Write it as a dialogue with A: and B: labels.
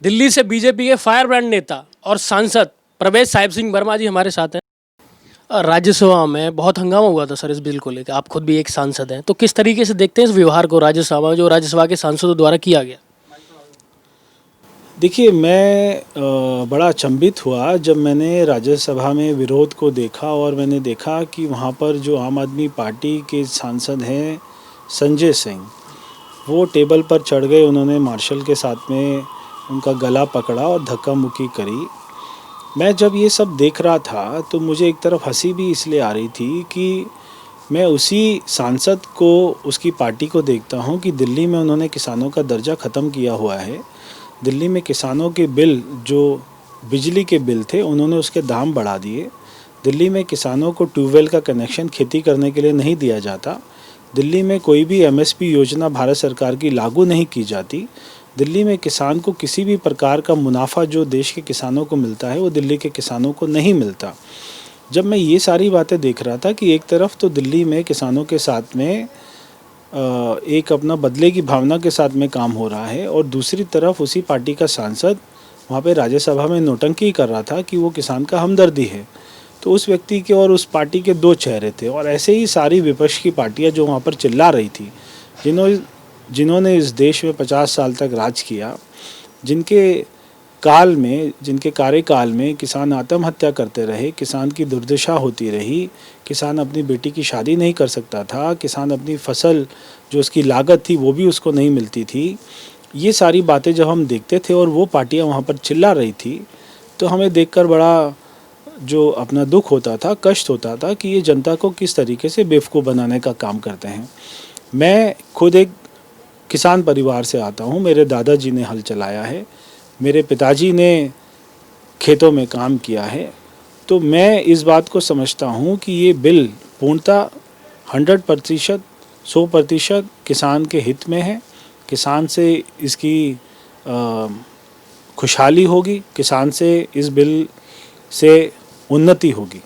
A: दिल्ली से बीजेपी के fire brand नेता और सांसद प्रवेश साहिब सिंह वर्मा जी हमारे साथ हैं। राज्यसभा में बहुत हंगामा हुआ था सर इस बिल को लेकर, आप खुद भी एक सांसद हैं, तो किस तरीके से देखते हैं इस व्यवहार को राज्यसभा में जो राज्यसभा के सांसदों द्वारा किया गया?
B: देखिए, मैं बड़ा अचंभित हुआ जब मैंने राज्यसभा में विरोध को देखा और मैंने देखा कि वहाँ पर जो आम आदमी पार्टी के सांसद हैं संजय सिंह, वो टेबल पर चढ़ गए। उन्होंने मार्शल के साथ में उनका गला पकड़ा और धक्का मुक्की करी। मैं जब ये सब देख रहा था तो मुझे एक तरफ हंसी भी इसलिए आ रही थी कि मैं उसी सांसद को, उसकी पार्टी को देखता हूँ कि दिल्ली में उन्होंने किसानों का दर्जा ख़त्म किया हुआ है। दिल्ली में किसानों के बिल, जो बिजली के बिल थे, उन्होंने उसके दाम बढ़ा दिए। दिल्ली में किसानों को ट्यूबवेल का कनेक्शन खेती करने के लिए नहीं दिया जाता। दिल्ली में कोई भी एमएसपी योजना भारत सरकार की लागू नहीं की जाती। दिल्ली में किसान को किसी भी प्रकार का मुनाफा जो देश के किसानों को मिलता है वो दिल्ली के किसानों को नहीं मिलता। जब मैं ये सारी बातें देख रहा था कि एक तरफ तो दिल्ली में किसानों के साथ में एक अपना बदले की भावना के साथ में काम हो रहा है, और दूसरी तरफ उसी पार्टी का सांसद वहाँ पे राज्यसभा में नौटंकी कर रहा था कि वो किसान का हमदर्दी है। तो उस व्यक्ति के और उस पार्टी के दो चेहरे थे, और ऐसे ही सारी विपक्ष की पार्टियाँ जो वहाँ पर चिल्ला रही थी, जिन्होंने इस देश में 50 साल तक राज किया, जिनके कार्यकाल में किसान आत्महत्या करते रहे, किसान की दुर्दशा होती रही, किसान अपनी बेटी की शादी नहीं कर सकता था, किसान अपनी फसल जो उसकी लागत थी वो भी उसको नहीं मिलती थी। ये सारी बातें जब हम देखते थे और वो पार्टियां वहाँ पर चिल्ला रही थी, तो हमें देखकर बड़ा जो अपना दुख होता था, कष्ट होता था कि ये जनता को किस तरीके से बेवकूफ़ बनाने का काम करते हैं। मैं खुद एक किसान परिवार से आता हूँ। मेरे दादाजी ने हल चलाया है, मेरे पिताजी ने खेतों में काम किया है। तो मैं इस बात को समझता हूँ कि ये बिल पूर्णतः 100%, 100% किसान के हित में है। किसान से इसकी खुशहाली होगी, किसान से इस बिल से उन्नति होगी।